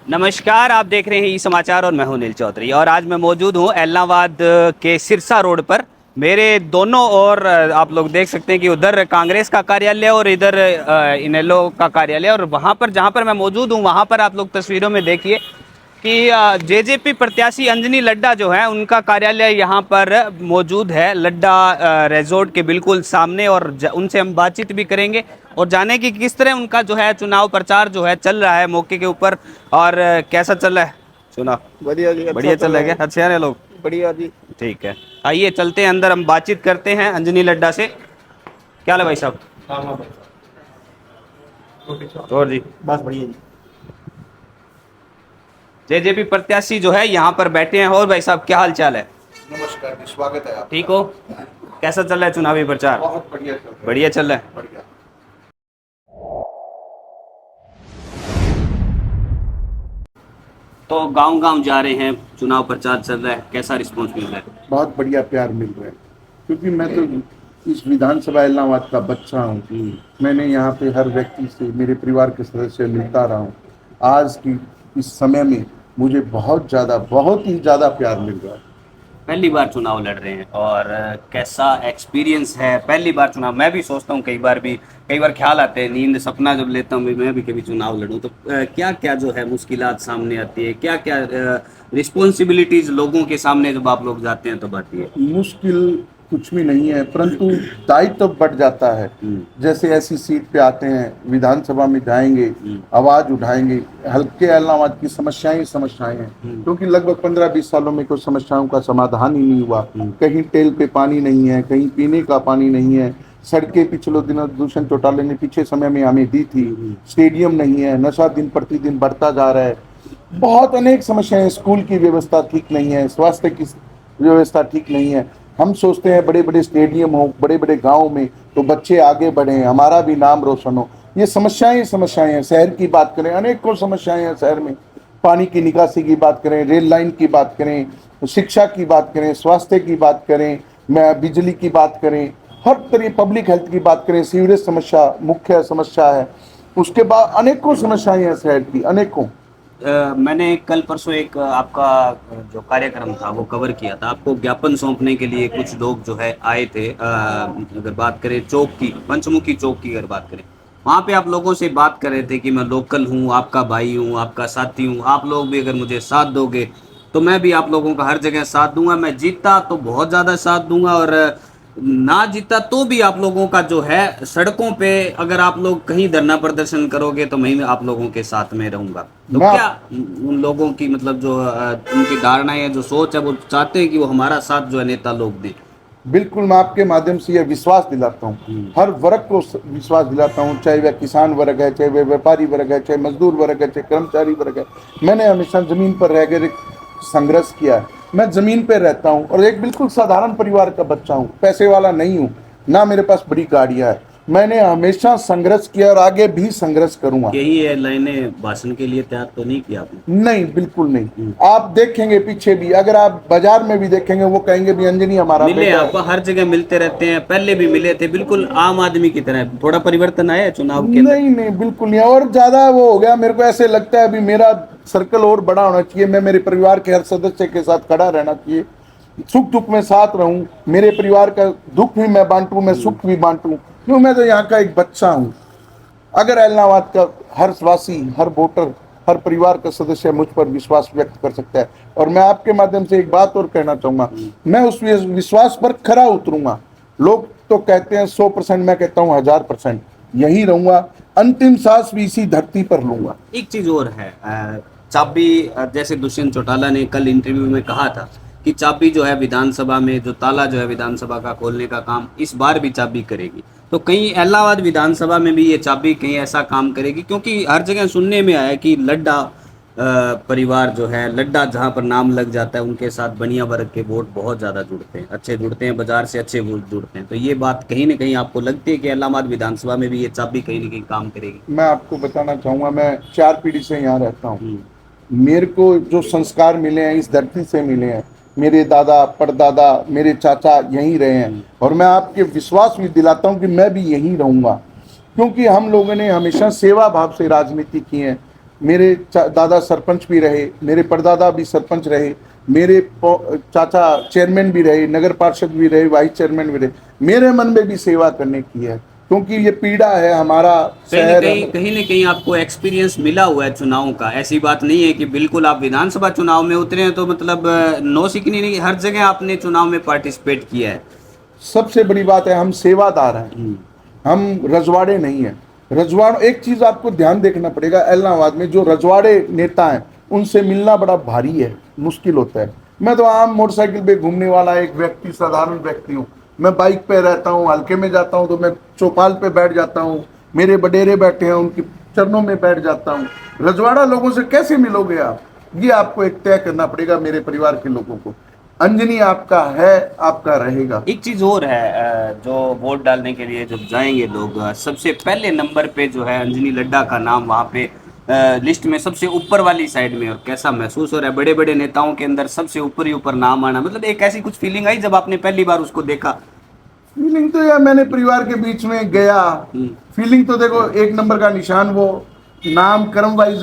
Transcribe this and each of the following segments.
नमस्कार, आप देख रहे हैं ई समाचार और मैं हूं नील चौधरी और आज मैं मौजूद हूं एलनाबाद के सिरसा रोड पर। मेरे दोनों ओर आप लोग देख सकते हैं कि उधर कांग्रेस का कार्यालय और इधर इनेलो का कार्यालय, और वहां पर जहां पर मैं मौजूद हूं वहां पर आप लोग तस्वीरों में देखिए कि जेजेपी प्रत्याशी अंजनी लड्डा जो है उनका कार्यालय यहाँ पर मौजूद है, लड्डा रिजॉर्ट के बिल्कुल सामने। और उनसे हम बातचीत भी करेंगे और जाने की किस तरह उनका जो है चुनाव प्रचार जो है चल रहा है मौके के ऊपर, और कैसा चल रहा है चुनाव। बढ़िया जी, अच्छा बढ़िया चल रहा है, क्या अच्छे हैं लोग? बढ़िया जी। ठीक है, आइए चलते हैं अंदर, हम बातचीत करते हैं अंजनी लड्डा से। क्या हाल है भाई साहब? हाँ हाँ भाई। और जी बस बढ़िया जी। जेजेपी प्रत्याशी जो है यहाँ पर बैठे हैं। और भाई साहब क्या हाल चाल है? नमस्कार जी, स्वागत है आपका। ठीक हो? कैसा चल रहा है चुनावी प्रचार? बहुत बढ़िया चल रहा है। बढ़िया चल रहा है। बढ़िया। तो गांव गांव जा रहे हैं, चुनाव प्रचार चल रहा है, कैसा रिस्पांस मिल रहा है? बहुत बढ़िया प्यार मिल रहा है, क्योंकि मैं तो इस विधानसभा इलाहाबाद का बच्चा हूँ। मैंने यहाँ पे हर व्यक्ति से, मेरे परिवार के सदस्य से मिलता रहा हूँ। आज की इस समय में मुझे बहुत ही ज़्यादा प्यार मिल रहा है। पहली बार चुनाव लड़ रहे हैं और कैसा एक्सपीरियंस है पहली बार चुनाव? मैं भी सोचता हूँ कई बार ख्याल आते हैं, नींद सपना जब लेता हूँ मैं भी कभी चुनाव लड़ूं तो क्या क्या जो है मुश्किलात सामने आती है, क्या क्या रिस्पॉन्सिबिलिटीज लोगों के सामने जब आप लोग जाते हैं तब आती है? मुश्किल कुछ भी नहीं है, परंतु दायित्व तो बढ़ जाता है। जैसे ऐसी सीट पे आते हैं, विधानसभा में जाएंगे, आवाज उठाएंगे। हल्के इलाहाबाद की समस्याएं हैं, क्योंकि लगभग 15-20 सालों में कोई समस्याओं का समाधान ही नहीं हुआ। कहीं टेल पे पानी नहीं है, कहीं पीने का पानी नहीं है, सड़कें पिछले दिनों दूषण चौटाले ने पिछले समय में हमें दी थी, स्टेडियम नहीं है, नशा दिन प्रतिदिन बढ़ता जा रहा है, बहुत अनेक समस्याएं। स्कूल की व्यवस्था ठीक नहीं है, स्वास्थ्य की व्यवस्था ठीक नहीं है। हम सोचते हैं बड़े बड़े स्टेडियम हो, बड़े बड़े गांव में, तो बच्चे आगे बढ़े, हमारा भी नाम रोशन हो। ये समस्याएं हैं। शहर की बात करें, अनेकों समस्याएं हैं शहर में। पानी की निकासी की बात करें, रेल लाइन की बात करें, शिक्षा की बात करें, स्वास्थ्य की बात करें, बिजली की बात करें, हर तरह पब्लिक हेल्थ की बात करें, सीवरेज समस्या मुख्य समस्या है। उसके बाद अनेकों समस्याएं हैं शहर की, अनेकों। मैंने कल परसों एक आपका जो कार्यक्रम था वो कवर किया था। आपको ज्ञापन सौंपने के लिए कुछ लोग जो है आए थे। अगर बात करें चौक की, पंचमुखी चौक की अगर बात करें, वहाँ पे आप लोगों से बात कर रहे थे कि मैं लोकल हूँ, आपका भाई हूँ, आपका साथी हूँ, आप लोग भी अगर मुझे साथ दोगे तो मैं भी आप लोगों का हर जगह साथ दूंगा। मैं जीता तो बहुत ज़्यादा साथ दूंगा और ना जीता तो भी आप लोगों का जो है सड़कों पे अगर आप लोग कहीं धरना प्रदर्शन करोगे तो मैं आप लोगों के साथ में रहूंगा। तो क्या उन लोगों की मतलब जो उनकी धारणाएं है, जो सोच है, वो चाहते हैं कि वो हमारा साथ जो है नेता लोग दें? बिल्कुल, मैं आपके माध्यम से यह विश्वास दिलाता हूँ, हर वर्ग को विश्वास दिलाता हूँ, चाहे वह किसान वर्ग है, चाहे वह व्यापारी वर्ग है, चाहे मजदूर वर्ग है, चाहे कर्मचारी वर्ग है। मैंने हमेशा जमीन पर रहकर संघर्ष किया है। मैं जमीन पर रहता हूँ और एक बिल्कुल साधारण परिवार का बच्चा हूँ, पैसे वाला नहीं हूँ, ना मेरे पास बड़ी गाड़ियाँ है। मैंने हमेशा संघर्ष किया और आगे भी संघर्ष करूंगा। यही है लाइनें भाषण के लिए तैयार तो नहीं किया आपने? नहीं, बिल्कुल नहीं। आप देखेंगे पीछे भी, अगर आप बाजार में भी देखेंगे, वो कहेंगे भी अंजनी हमारा मिले आपको, हर जगह मिलते रहते हैं, पहले भी मिले थे, बिल्कुल आम आदमी की तरह। थोड़ा परिवर्तन आया है चुनाव के अंदर? नहीं, बिल्कुल नहीं। और ज्यादा वो हो गया, मेरे को ऐसे लगता है अभी मेरा सर्कल और बड़ा होना चाहिए। मैं मेरे परिवार के हर सदस्य के साथ खड़ा रहना चाहिए, सुख दुख में साथ रहूं, मेरे परिवार का दुख भी मैं बांटूं, मैं सुख भी बांटूं, क्यों मैं तो यहाँ का एक बच्चा हूँ। अगर इलाहाबाद का हर वासी, हर वोटर, हर परिवार का सदस्य मुझ पर विश्वास व्यक्त कर सकता है, और मैं आपके माध्यम से एक बात और कहना चाहूंगा, मैं उस विश्वास पर खरा उतरूंगा। लोग तो कहते हैं 100%, मैं कहता हूँ 1000% यही रहूंगा, अंतिम सांस भी इसी धरती पर लूंगा। एक चीज और है, चाबी, जैसे दुष्यंत चौटाला ने कल इंटरव्यू में कहा था कि चाबी जो है विधानसभा में, जो ताला जो है विधानसभा का खोलने का काम इस बार भी चाबी करेगी। तो कहीं इलाहाबाद विधानसभा में भी ये चाबी कहीं ऐसा काम करेगी? क्योंकि हर जगह सुनने में आया कि लड्डा परिवार जो है, लड्डा जहाँ पर नाम लग जाता है उनके साथ बनिया वर्ग के वोट बहुत ज़्यादा जुड़ते हैं, अच्छे जुड़ते हैं, बाजार से अच्छे वोट जुड़ते हैं। तो ये बात कहीं ना कहीं आपको लगती है कि इलाहाबाद विधानसभा में भी ये चाबी कहीं ना कहीं काम करेगी? मैं आपको बताना चाहूंगा, मैं 4 पीढ़ी से यहाँ रहता हूँ। मेरे को जो संस्कार मिले हैं इस धरती से मिले हैं। मेरे दादा, परदादा, मेरे चाचा यहीं रहे हैं, और मैं आपके विश्वास भी दिलाता हूं कि मैं भी यहीं रहूंगा, क्योंकि हम लोगों ने हमेशा सेवा भाव से राजनीति की है। मेरे दादा सरपंच भी रहे, मेरे परदादा भी सरपंच रहे, मेरे चाचा चेयरमैन भी रहे, नगर पार्षद भी रहे, वाइस चेयरमैन भी रहे। मेरे मन में भी सेवा करने की है, क्योंकि ये पीड़ा है हमारा शहर। कहीं न कहीं आपको एक्सपीरियंस मिला हुआ है चुनाव का। ऐसी बात नहीं है कि बिल्कुल आप विधानसभा चुनाव में उतरे हैं तो मतलब नौसिखनी नहीं, हर जगह आपने चुनाव में पार्टिसिपेट किया है। सबसे बड़ी बात है हम सेवादार हैं, हम रजवाड़े नहीं हैं। रजवाड़, एक चीज आपको ध्यान देखना पड़ेगा, इलाहाबाद में जो रजवाड़े नेता हैं उनसे मिलना बड़ा भारी है, मुश्किल होता है। मैं तो आम मोटरसाइकिल पे घूमने वाला एक व्यक्ति, साधारण व्यक्ति हूँ। मैं बाइक पे रहता हूँ, हल्के में जाता हूँ तो मैं चौपाल पे बैठ जाता हूँ, मेरे बडेरे बैठे हैं उनके चरणों में बैठ जाता हूँ। रजवाड़ा लोगों से कैसे मिलोगे आप, ये आपको एक तय करना पड़ेगा मेरे परिवार के लोगों को। अंजनी आपका है, आपका रहेगा। एक चीज और है, जो वोट डालने के लिए जब जाएंगे लोग, सबसे पहले नंबर पे जो है अंजनी लड्डा का नाम वहाँ पे लिस्ट में सबसे ऊपर वाली साइड में। और कैसा महसूस हो रहा है बड़े बड़े नेताओं के अंदर सबसे ऊपर ही ऊपर नाम आना, मतलब एक ऐसी कुछ फीलिंग आई जब आपने पहली बार उसको देखा? फीलिंग तो यार, मैंने परिवार के बीच में गया, फीलिंग तो देखो, एक नंबर का निशान वो नाम कर्म वाइज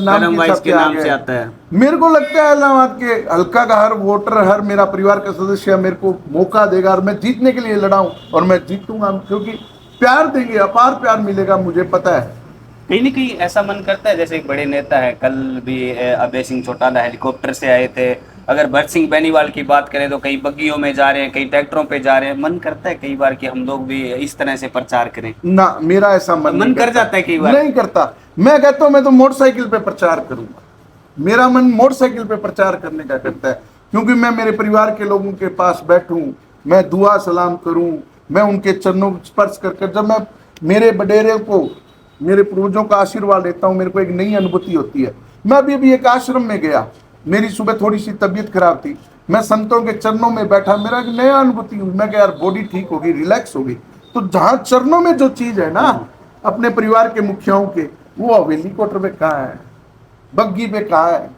के नाम से आता है। मेरे को लगता है इलाहाबाद के हल्का का हर वोटर, हर मेरा परिवार का सदस्य मेरे को मौका देगा और मैं जीतने के लिए लड़ाऊं और मैं जीतूंगा, क्योंकि प्यार देंगे, अपार प्यार मिलेगा, मुझे पता है। कहीं न कहीं ऐसा मन करता है, जैसे एक बड़े नेता है, कल भी अभय सिंह चौटाला हेलीकॉप्टर से आए थे। अगर भरत सिंह बेनीवाल की बात करें तो कई बग्गियों में जा रहे हैं, कई ट्रैक्टरों पे जा रहे हैं। मन करता है कई बार कि हम लोग भी इस तरह से प्रचार करें? ना, मेरा ऐसा मन कर जाता है कई बार? नहीं करता। मैं कहता हूँ मैं तो मोटरसाइकिल पे प्रचार करूंगा, मेरा मन मोटरसाइकिल पे प्रचार करने का करता है, क्योंकि मैं मेरे परिवार के लोगों के पास बैठूं, मैं दुआ सलाम करूं, मैं उनके चरणों को स्पर्श कर जब मैं मेरे बडेरे को, मेरे पूर्वजों का आशीर्वाद लेता हूं, मेरे को एक नई अनुभूति होती है। मैं अभी एक आश्रम में गया, मेरी सुबह थोड़ी सी तबीयत खराब थी, मैं संतों के चरणों में बैठा, मेरा एक नया अनुभूति हुई। मैं यार बॉडी ठीक होगी, रिलैक्स होगी। तो जहाँ चरणों में जो चीज है ना अपने परिवार के मुखियाओं के, वो हवेली कोटर में कहाँ है, बग्गी पे कहाँ है?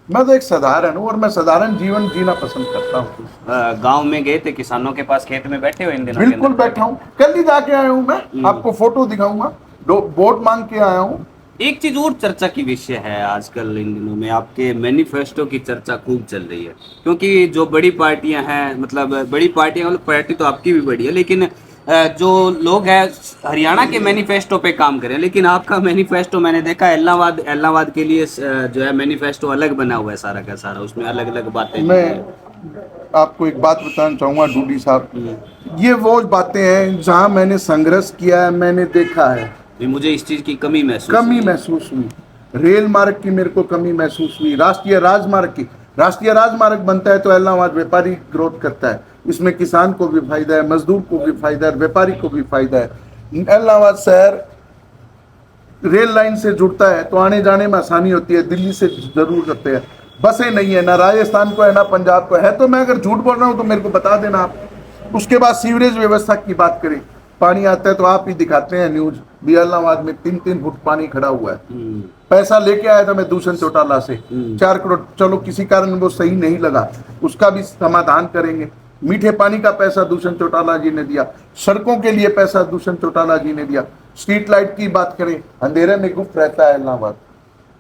मैं तो एक साधारण हूँ और मैं साधारण जीवन जीना पसंद करता हूँ। गांव में गए थे, किसानों के पास खेत में बैठे हो इन दिनों? बिल्कुल बैठा हूँ, कल ही जाके आया हूँ, मैं आपको फोटो दिखाऊंगा, वोट मांग के आया हूँ। एक चीज और चर्चा की विषय है आजकल इन दिनों में, आपके मैनिफेस्टो की चर्चा खूब चल रही है। क्योंकि जो बड़ी पार्टियां हैं, मतलब बड़ी पार्टियां, मतलब पार्टी तो आपकी भी बड़ी है, लेकिन जो लोग हैं हरियाणा के मैनिफेस्टो पे काम करें, लेकिन आपका मैनिफेस्टो मैंने देखा इलाहाबाद के लिए जो है मैनिफेस्टो अलग बना हुआ है सारा का सारा, उसमें अलग अलग बातें। मैं आपको एक बात बताना चाहूंगा डूडी साहब, ये वो बातें हैं जहां मैंने संघर्ष किया है, मैंने देखा है। मुझे इस चीज की कमी महसूस हुई। रेल मार्ग की मेरे को कमी महसूस हुई, राष्ट्रीय राजमार्ग की। राष्ट्रीय राजमार्ग बनता है तो इलाहाबाद व्यापारी ग्रोथ करता है, इसमें किसान को भी फायदा है, मजदूर को भी फायदा है, व्यापारी को भी फायदा है। इलाहाबाद शहर रेल लाइन से जुड़ता है तो आने जाने में आसानी होती है, दिल्ली से जरूर करते हैं। बसें नहीं है, ना राजस्थान को है ना पंजाब को है, तो मैं अगर झूठ बोल रहा हूँ तो मेरे को बता देना आप। उसके बाद सीवरेज व्यवस्था की बात करें, पानी आता है तो आप ही दिखाते हैं न्यूज भी, इलाहाबाद में 3-3 फुट पानी खड़ा हुआ है। पैसा लेके आया था मैं दूषण चौटाला से 4 करोड़, चलो किसी कारण वो सही नहीं लगा, उसका भी समाधान करेंगे। मीठे पानी का पैसा दूषण चौटाला जी ने दिया, सड़कों के लिए पैसा दूषण चौटाला जी ने दिया। स्ट्रीट लाइट की बात करें, अंधेरे में गुप्त रहता है इलाहाबाद।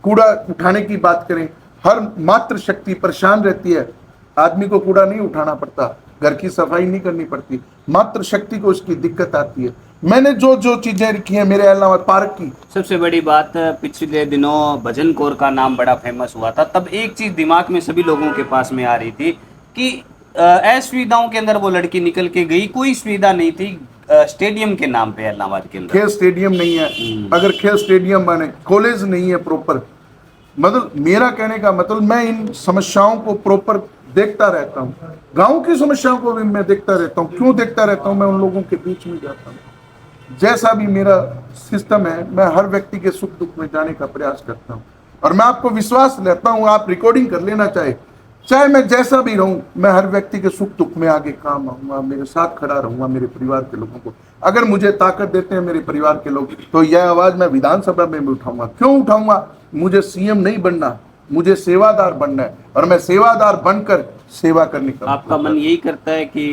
कूड़ा उठाने की बात करें, हर मात्र शक्ति परेशान रहती है, आदमी को कूड़ा नहीं उठाना पड़ता, घर की सफाई नहीं करनी पड़ती, मात्र शक्ति को उसकी दिक्कत आती है। मैंने जो जो चीजें रखी है मेरे इलाहाबाद पार्क की। सबसे बड़ी बात, पिछले दिनों भजन कौर का नाम बड़ा फेमस हुआ था, तब एक चीज दिमाग में सभी लोगों के पास में आ रही थी कि असुविधाओं के अंदर वो लड़की निकल के गई, कोई सुविधा नहीं थी स्टेडियम के नाम पे इलाहाबाद के अंदर। खेल स्टेडियम नहीं है, अगर खेल स्टेडियम बने, कॉलेज नहीं है प्रॉपर, मतलब मेरा कहने का मतलब मैं इन समस्याओं को प्रॉपर देखता रहता हूँ, गांव की समस्याओं को भी मैं देखता रहता हूँ। क्यों देखता रहता हूँ? मैं उन लोगों के बीच में जाता हूँ, जैसा भी मेरा सिस्टम है मैं हर व्यक्ति के सुख दुख में जाने का प्रयास करता हूँ। और मैं आपको विश्वास लेता हूँ, आप रिकॉर्डिंग कर लेना, चाहे मैं जैसा भी रहूं, मैं हर व्यक्ति के सुख दुख में आगे काम आऊंगा, मेरे साथ खड़ा रहूंगा मेरे परिवार के लोगों को। अगर मुझे ताकत देते हैं मेरे परिवार के लोग तो यह आवाज मैं विधानसभा में भी उठाऊंगा। क्यों उठाऊंगा? मुझे सीएम नहीं बनना, मुझे सेवादार बनना है और मैं सेवादार बनकर सेवा करने का। आपका मन यही करता है कि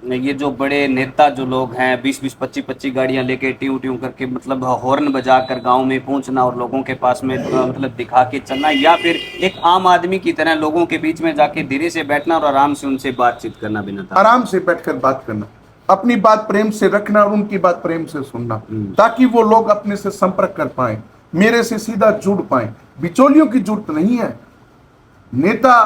ये जो बड़े नेता जो लोग हैं 20-20 25-25 गाड़ियां लेके ट्यू ट्यू करके मतलब हॉर्न बजा कर गाँव में पहुंचना और लोगों के पास में मतलब दिखा के चलना, या फिर एक आम आदमी की तरह लोगों के बीच में जाके धीरे से बैठना और आराम से उनसे बातचीत करना बिना था? आराम से बैठकर बात करना, अपनी बात प्रेम से रखना और उनकी बात प्रेम से सुनना, ताकि वो लोग अपने से संपर्क कर पाए, मेरे से सीधा जुड़ पाए। बिचौलियों की जरूरत नहीं है, नेता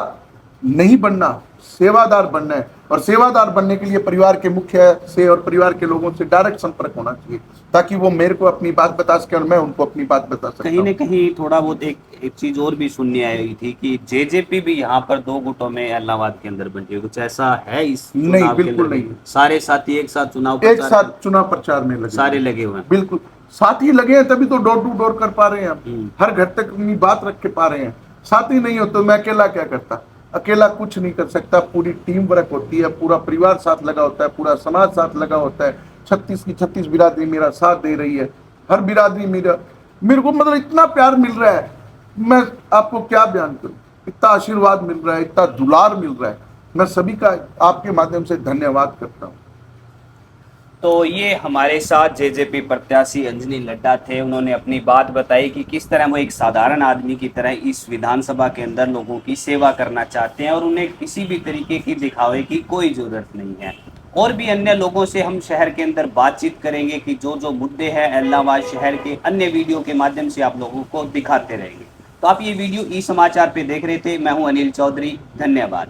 नहीं बनना, सेवादार बनना है। और सेवादार बनने के लिए परिवार के मुखिया से और परिवार के लोगों से डायरेक्ट संपर्क होना चाहिए, ताकि वो मेरे को अपनी बात बता सके और मैं उनको अपनी बात बता सकता कहीं हूं। न कहीं थोड़ा बहुत एक चीज और भी सुनने आई थी कि जेजेपी भी यहाँ पर 2 गुटों में इलाहाबाद के अंदर बंटी है, कुछ ऐसा है इस नहीं, चुनाव के बिल्कुल अंदर? नहीं। सारे साथी एक साथ चुनाव एक प्रचार साथ चुनाव प्रचार में लगे, सारे लगे हुए हैं। बिल्कुल साथ ही लगे हैं, तभी तो डोर टू डोर कर पा रहे हैं हम, हर घर तक अपनी बात रख के पा रहे हैं। साथ ही नहीं हो तो मैं अकेला क्या करता, अकेला कुछ नहीं कर सकता। पूरी टीम वर्क होती है, पूरा परिवार साथ लगा होता है, पूरा समाज साथ लगा होता है। 36 की 36 बिरादरी मेरा साथ दे रही है, हर बिरादरी मेरे को मतलब इतना प्यार मिल रहा है, मैं आपको क्या बयान करूं। इतना आशीर्वाद मिल रहा है, इतना दुलार मिल रहा है, मैं सभी का आपके माध्यम से धन्यवाद करता हूं। तो ये हमारे साथ जेजेपी प्रत्याशी अंजनी लड्डा थे। उन्होंने अपनी बात बताई कि किस तरह वो एक साधारण आदमी की तरह इस विधानसभा के अंदर लोगों की सेवा करना चाहते हैं और उन्हें किसी भी तरीके की दिखावे की कोई जरूरत नहीं है। और भी अन्य लोगों से हम शहर के अंदर बातचीत करेंगे कि जो जो मुद्दे हैं इलाहाबाद शहर के, अन्य वीडियो के माध्यम से आप लोगों को दिखाते रहेंगे। तो आप ये वीडियो ई समाचार पे देख रहे थे, मैं हूं अनिल चौधरी, धन्यवाद।